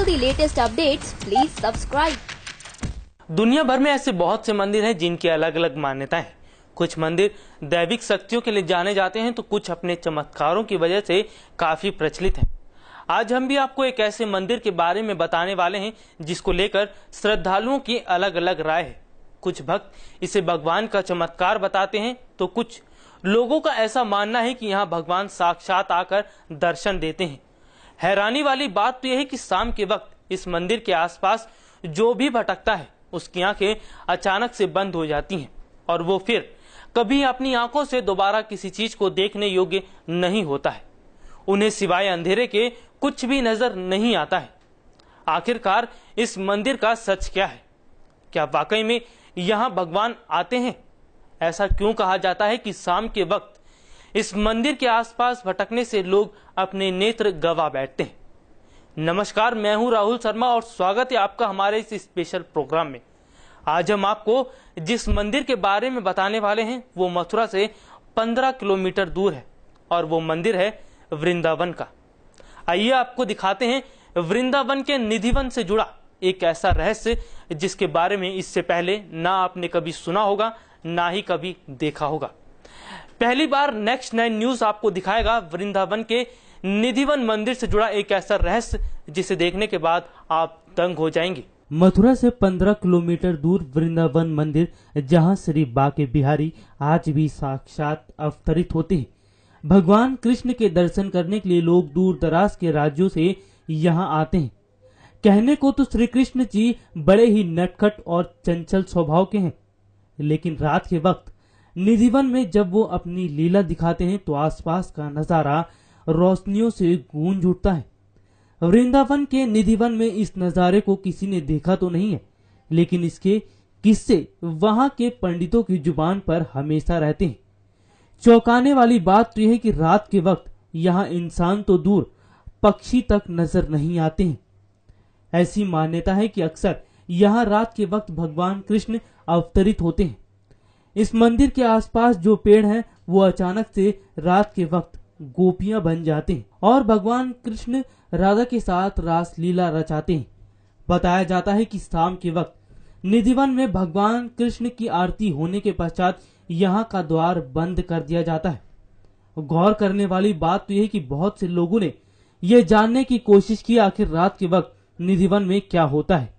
all the latest updates, please subscribe. दुनिया भर में ऐसे बहुत से मंदिर हैं जिनकी अलग अलग मान्यताएं हैं। कुछ मंदिर दैविक शक्तियों के लिए जाने जाते हैं तो कुछ अपने चमत्कारों की वजह से काफी प्रचलित हैं। आज हम भी आपको एक ऐसे मंदिर के बारे में बताने वाले हैं जिसको लेकर श्रद्धालुओं की अलग अलग राय है। कुछ भक्त इसे भगवान का चमत्कार बताते हैं तो कुछ लोगों का ऐसा मानना है कि यहाँ भगवान साक्षात आकर दर्शन देते हैं। हैरानी वाली बात तो यह है कि शाम के वक्त इस मंदिर के आसपास जो भी भटकता है उसकी आंखें अचानक से बंद हो जाती हैं और वो फिर कभी अपनी आंखों से दोबारा किसी चीज को देखने योग्य नहीं होता है। उन्हें सिवाय अंधेरे के कुछ भी नजर नहीं आता है। आखिरकार इस मंदिर का सच क्या है? क्या वाकई में यहाँ भगवान आते हैं? ऐसा क्यों कहा जाता है कि शाम के वक्त इस मंदिर के आसपास भटकने से लोग अपने नेत्र गवा बैठते हैं? नमस्कार, मैं हूं राहुल शर्मा और स्वागत है आपका हमारे इस स्पेशल प्रोग्राम में। आज हम आपको जिस मंदिर के बारे में बताने वाले हैं वो मथुरा से 15 किलोमीटर दूर है और वो मंदिर है वृंदावन का। आइए आपको दिखाते हैं वृंदावन के निधिवन से जुड़ा एक ऐसा रहस्य जिसके बारे में इससे पहले ना आपने कभी सुना होगा ना ही कभी देखा होगा। पहली बार नेक्स्ट 9 न्यूज आपको दिखाएगा वृंदावन के निधिवन मंदिर से जुड़ा एक ऐसा रहस्य जिसे देखने के बाद आप दंग हो जाएंगे। मथुरा से 15 किलोमीटर दूर वृंदावन मंदिर, जहां श्री बाके बिहारी आज भी साक्षात अवतरित होते हैं। भगवान कृष्ण के दर्शन करने के लिए लोग दूर दराज के राज्यों से यहां आते हैं। कहने को तो श्री कृष्ण जी बड़े ही नटखट और चंचल स्वभाव के हैं, लेकिन रात के वक्त निधिवन में जब वो अपनी लीला दिखाते हैं तो आसपास का नजारा रोशनियों से गूंज उठता है। वृंदावन के निधिवन में इस नजारे को किसी ने देखा तो नहीं है, लेकिन इसके किस्से वहां के पंडितों की जुबान पर हमेशा रहते हैं। चौंकाने वाली बात तो यह है कि रात के वक्त यहाँ इंसान तो दूर, पक्षी तक नजर नहीं आते हैं। ऐसी मान्यता है कि अक्सर यहाँ रात के वक्त भगवान कृष्ण अवतरित होते हैं। इस मंदिर के आसपास जो पेड़ हैं वो अचानक से रात के वक्त गोपियां बन जाते हैं और भगवान कृष्ण राधा के साथ रास लीला रचाते हैं। बताया जाता है कि शाम के वक्त निधिवन में भगवान कृष्ण की आरती होने के पश्चात यहाँ का द्वार बंद कर दिया जाता है। गौर करने वाली बात तो यह कि बहुत से लोगों ने यह जानने की कोशिश की आखिर रात के वक्त निधिवन में क्या होता है।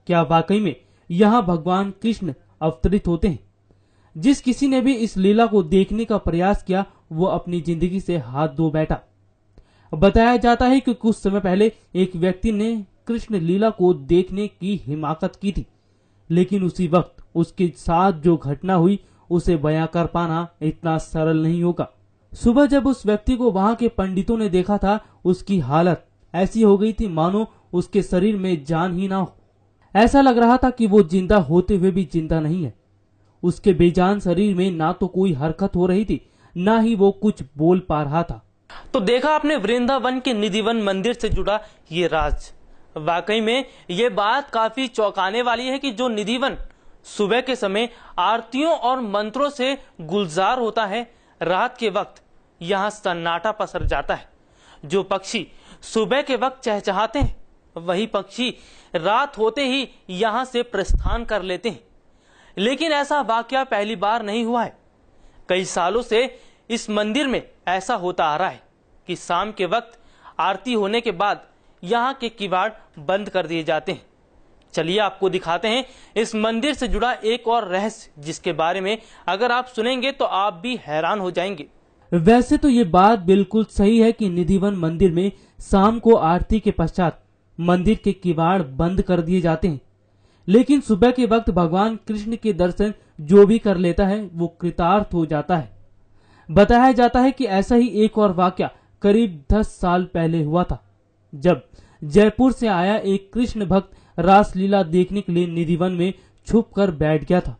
क्या वाकई में यहाँ भगवान कृष्ण अवतरित होते हैं? जिस किसी ने भी इस लीला को देखने का प्रयास किया वो अपनी जिंदगी से हाथ धो बैठा। बताया जाता है कि कुछ समय पहले एक व्यक्ति ने कृष्ण लीला को देखने की हिमाकत की थी, लेकिन उसी वक्त उसके साथ जो घटना हुई उसे बयां कर पाना इतना सरल नहीं होगा। सुबह जब उस व्यक्ति को वहां के पंडितों ने देखा था, उसकी हालत ऐसी हो गई थी मानो उसके शरीर में जान ही ना हो। ऐसा लग रहा था कि वो जिंदा होते हुए भी जिंदा नहीं है। उसके बेजान शरीर में ना तो कोई हरकत हो रही थी, ना ही वो कुछ बोल पा रहा था। तो देखा आपने वृंदावन के निधिवन मंदिर से जुड़ा ये राज। वाकई में ये बात काफी चौंकाने वाली है कि जो निधिवन सुबह के समय आरतियों और मंत्रों से गुलजार होता है, रात के वक्त यहाँ सन्नाटा पसर जाता है। जो पक्षी सुबह के वक्त चहचहाते हैं वही पक्षी रात होते ही यहाँ से प्रस्थान कर लेते हैं। लेकिन ऐसा वाकया पहली बार नहीं हुआ है। कई सालों से इस मंदिर में ऐसा होता आ रहा है कि शाम के वक्त आरती होने के बाद यहाँ के किवाड़ बंद कर दिए जाते हैं। चलिए आपको दिखाते हैं इस मंदिर से जुड़ा एक और रहस्य जिसके बारे में अगर आप सुनेंगे तो आप भी हैरान हो जाएंगे। वैसे तो ये बात बिल्कुल सही है कि निधिवन मंदिर में शाम को आरती के पश्चात मंदिर के किवाड़ बंद कर दिए जाते हैं, लेकिन सुबह के वक्त भगवान कृष्ण के दर्शन जो भी कर लेता है वो कृतार्थ हो जाता है। बताया जाता है कि ऐसा ही एक और वाकया करीब 10 साल पहले हुआ था, जब जयपुर से आया एक कृष्ण भक्त रासलीला देखने के लिए निधिवन में छुप कर बैठ गया था।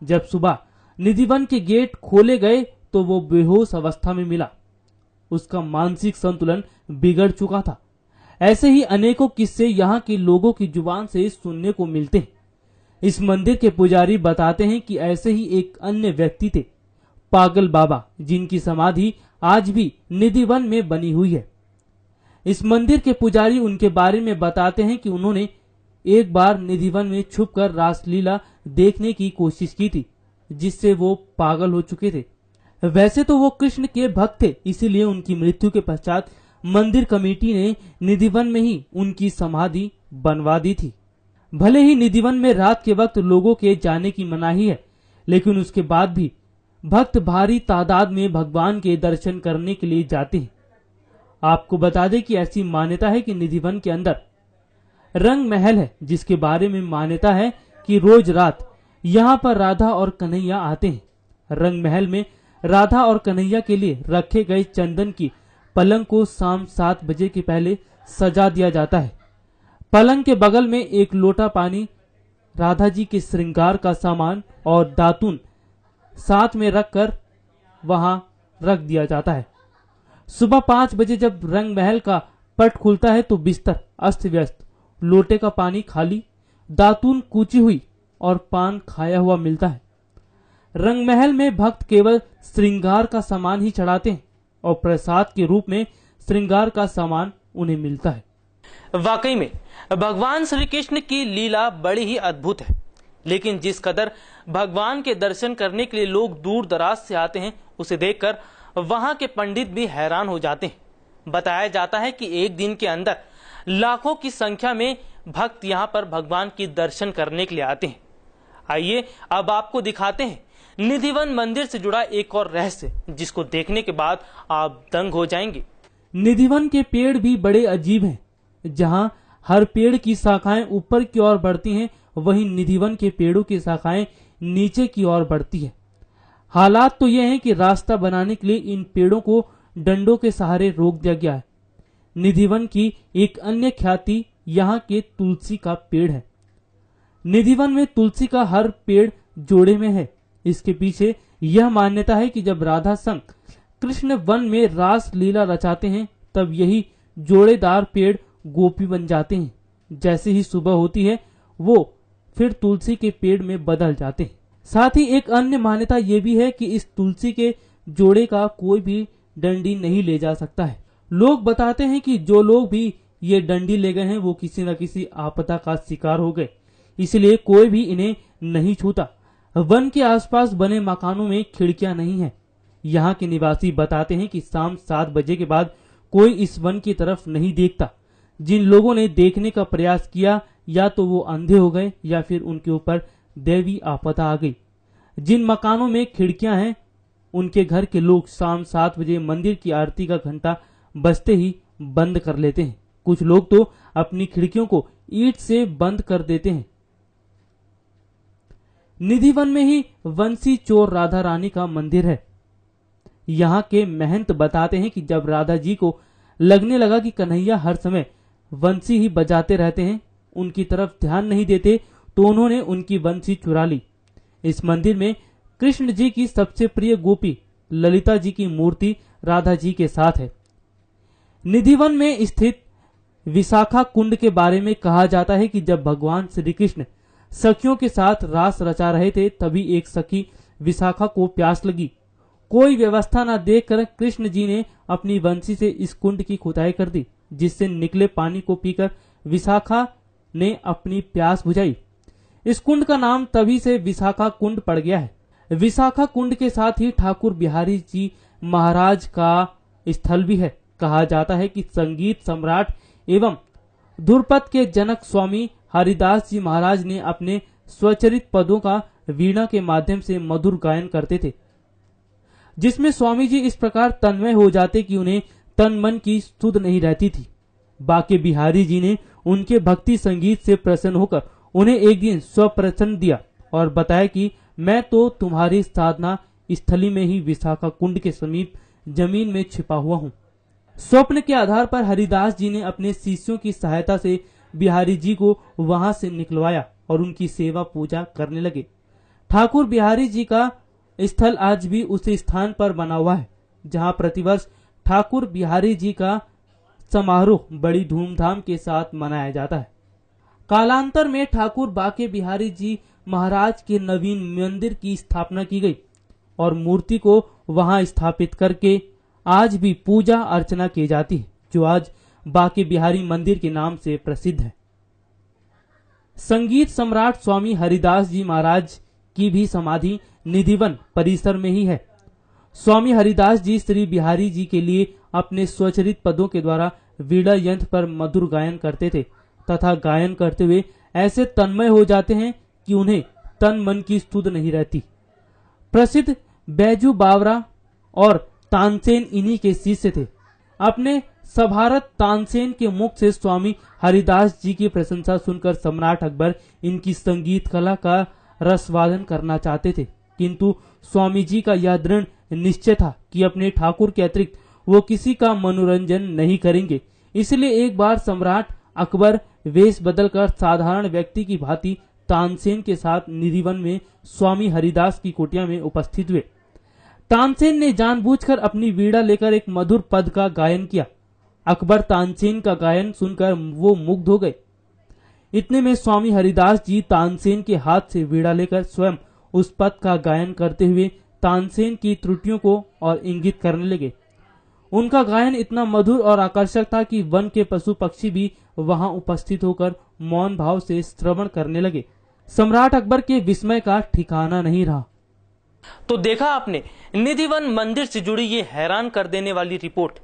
जब सुबह निधिवन के गेट खोले गए तो वो बेहोश अवस्था में मिला। उसका मानसिक संतुलन बिगड़ चुका था। ऐसे ही अनेकों किस्से यहाँ के लोगों की जुबान से सुनने को मिलते हैं। इस मंदिर के पुजारी बताते हैं कि ऐसे ही एक अन्य व्यक्ति थे, पागल बाबा, जिनकी समाधि आज भी निधिवन में बनी हुई है। इस मंदिर के पुजारी उनके बारे में बताते हैं कि उन्होंने एक बार निधिवन में छुपकर रासलीला देखने की कोशिश की थी, जिससे वो पागल हो चुके थे। वैसे तो वो कृष्ण के भक्त थे, इसीलिए उनकी मृत्यु के पश्चात मंदिर कमेटी ने निधिवन में ही उनकी समाधि बनवा दी थी। भले ही निधिवन में रात के वक्त लोगों के जाने की मनाही है, लेकिन उसके बाद भी भक्त भारी तादाद में भगवान के दर्शन करने के लिए जाते हैं। आपको बता दें कि ऐसी मान्यता है कि निधिवन के अंदर रंग महल है, जिसके बारे में मान्यता है कि रोज रात यहाँ पर राधा और कन्हैया आते हैं। रंग महल में राधा और कन्हैया के लिए रखे गए चंदन की पलंग को शाम 7 बजे के पहले सजा दिया जाता है। पलंग के बगल में एक लोटा पानी, राधा जी के श्रृंगार का सामान और दातुन साथ में रखकर वहां रख दिया जाता है। सुबह 5 बजे जब रंग महल का पट खुलता है तो बिस्तर अस्त व्यस्त, लोटे का पानी खाली, दातुन कूची हुई और पान खाया हुआ मिलता है। रंग महल में भक्त केवल श्रृंगार का सामान ही चढ़ाते हैं और प्रसाद के रूप में श्रृंगार का सामान उन्हें मिलता है। वाकई में भगवान श्री कृष्ण की लीला बड़ी ही अद्भुत है, लेकिन जिस कदर भगवान के दर्शन करने के लिए लोग दूर दराज से आते हैं, उसे देखकर वहां के पंडित भी हैरान हो जाते हैं। बताया जाता है कि एक दिन के अंदर लाखों की संख्या में भक्त यहां पर भगवान की दर्शन करने के लिए आते हैं। आइए अब आपको दिखाते हैं निधिवन मंदिर से जुड़ा एक और रहस्य, जिसको देखने के बाद आप दंग हो जाएंगे। निधिवन के पेड़ भी बड़े अजीब हैं। जहां हर पेड़ की शाखाएं ऊपर की ओर बढ़ती हैं, वहीं निधिवन के पेड़ों की शाखाएं नीचे की ओर बढ़ती है। हालात तो यह है कि रास्ता बनाने के लिए इन पेड़ों को डंडों के सहारे रोक दिया गया है। निधिवन की एक अन्य ख्याति यहाँ के तुलसी का पेड़ है। निधिवन में तुलसी का हर पेड़ जोड़े में है। इसके पीछे यह मान्यता है कि जब राधा संग कृष्ण वन में रास लीला रचाते हैं, तब यही जोड़ेदार पेड़ गोपी बन जाते हैं। जैसे ही सुबह होती है, वो फिर तुलसी के पेड़ में बदल जाते हैं। साथ ही एक अन्य मान्यता ये भी है कि इस तुलसी के जोड़े का कोई भी डंडी नहीं ले जा सकता है। लोग बताते हैं कि जो लोग भी ये डंडी ले गए हैं, वो किसी न किसी आपदा का शिकार हो गए, इसलिए कोई भी इन्हें नहीं छूता। वन के आसपास बने मकानों में खिड़कियां नहीं है। यहाँ के निवासी बताते हैं कि शाम 7 बजे के बाद कोई इस वन की तरफ नहीं देखता। जिन लोगों ने देखने का प्रयास किया, या तो वो अंधे हो गए या फिर उनके ऊपर दैवी आपदा आ गई। जिन मकानों में खिड़कियां हैं, उनके घर के लोग शाम 7 बजे मंदिर की आरती का घंटा बजते ही बंद कर लेते हैं। कुछ लोग तो अपनी खिड़कियों को ईंट से बंद कर देते हैं। निधिवन में ही वंशी चोर राधा रानी का मंदिर है। यहाँ के महंत बताते हैं कि जब राधा जी को लगने लगा कि कन्हैया हर समय वंशी ही बजाते रहते हैं, उनकी तरफ ध्यान नहीं देते, तो उन्होंने उनकी वंशी चुरा ली। इस मंदिर में कृष्ण जी की सबसे प्रिय गोपी ललिता जी की मूर्ति राधा जी के साथ है। निधिवन में स्थित विशाखा कुंड के बारे में कहा जाता है कि जब भगवान श्री कृष्ण सखियों के साथ रास रचा रहे थे, तभी एक सखी विशाखा को प्यास लगी। कोई व्यवस्था न देखकर कृष्ण जी ने अपनी वंशी से इस कुंड की खुदाई कर दी, जिससे निकले पानी को पीकर विशाखा ने अपनी प्यास बुझाई। इस कुंड का नाम तभी से विशाखा कुंड पड़ गया है। विशाखा कुंड के साथ ही ठाकुर बिहारी जी महाराज का स्थल भी है। कहा जाता है कि संगीत सम्राट एवं ध्रुपद के जनक स्वामी हरिदास जी महाराज ने अपने स्वचरित पदों का वीणा के माध्यम से मधुर गायन करते थे, जिसमें स्वामी जी इस प्रकार तन्मय हो जाते कि उन्हें तन मन की सुध नहीं रहती थी। बाके बिहारी जी ने उनके भक्ति संगीत से प्रसन्न होकर उन्हें एक दिन स्वप्रसन्न दिया और बताया कि मैं तो तुम्हारी साधना स्थली में ही विशाखा कुंड के समीप जमीन में छिपा हुआ हूँ। स्वप्न के आधार पर हरिदास जी ने अपने शिष्यों की सहायता से बिहारी जी को वहां से निकलवाया और उनकी सेवा पूजा करने लगे। ठाकुर बिहारी जी का स्थल आज भी उसी स्थान पर बना हुआ है, जहां प्रतिवर्ष ठाकुर बिहारी जी का समारोह बड़ी धूमधाम के साथ मनाया जाता है। कालांतर में ठाकुर बाके बिहारी जी महाराज के नवीन मंदिर की स्थापना की गई और मूर्ति को वहां स्थापित करके आज भी पूजा अर्चना की जाती है, जो आज बाके बिहारी मंदिर के नाम से प्रसिद्ध है। संगीत सम्राट स्वामी हरिदास जी महाराज की भी समाधि निधिवन परिसर में ही है। स्वामी हरिदास जी श्री बिहारी जी के लिए अपने स्वचरित पदों के द्वारा वीणा यंत्र पर मधुर गायन करते थे तथा गायन करते हुए ऐसे तन्मय हो जाते हैं कि उन्हें तन मन की सुध नहीं रहती। प्रसिद्ध बैजू बावरा और तानसेन इन्हीं के शिष्य थे। अपने सभारत तानसेन के मुख से स्वामी हरिदास जी की प्रशंसा सुनकर सम्राट अकबर इनकी संगीत कला का रसवादन करना चाहते थे, किंतु स्वामी जी का यह दृढ़ निश्चय था कि अपने ठाकुर के अतिरिक्त वो किसी का मनोरंजन नहीं करेंगे। इसलिए एक बार सम्राट अकबर वेश बदलकर साधारण व्यक्ति की भांति तानसेन के साथ निधिवन में स्वामी हरिदास की कुटिया में उपस्थित हुए। तानसेन ने जानबूझकर अपनी वीणा लेकर एक मधुर पद का गायन किया। अकबर तानसेन का गायन सुनकर वो मुग्ध हो गए। इतने में स्वामी हरिदास जी तानसेन के हाथ से वीणा लेकर स्वयं उस पद का गायन करते हुए तानसेन की त्रुटियों को और इंगित करने लगे। उनका गायन इतना मधुर और आकर्षक था कि वन के पशु पक्षी भी वहां उपस्थित होकर मौन भाव से श्रवण करने लगे। सम्राट अकबर के विस्मय का ठिकाना नहीं रहा। तो देखा आपने निधिवन मंदिर से जुड़ी ये हैरान कर देने वाली रिपोर्ट।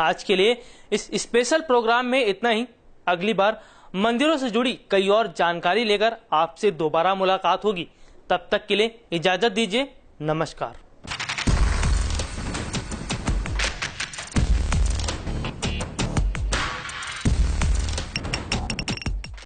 आज के लिए इस स्पेशल प्रोग्राम में इतना ही। अगली बार मंदिरों से जुड़ी कई और जानकारी लेकर आपसे दोबारा मुलाकात होगी। तब तक के लिए इजाजत दीजिए। नमस्कार।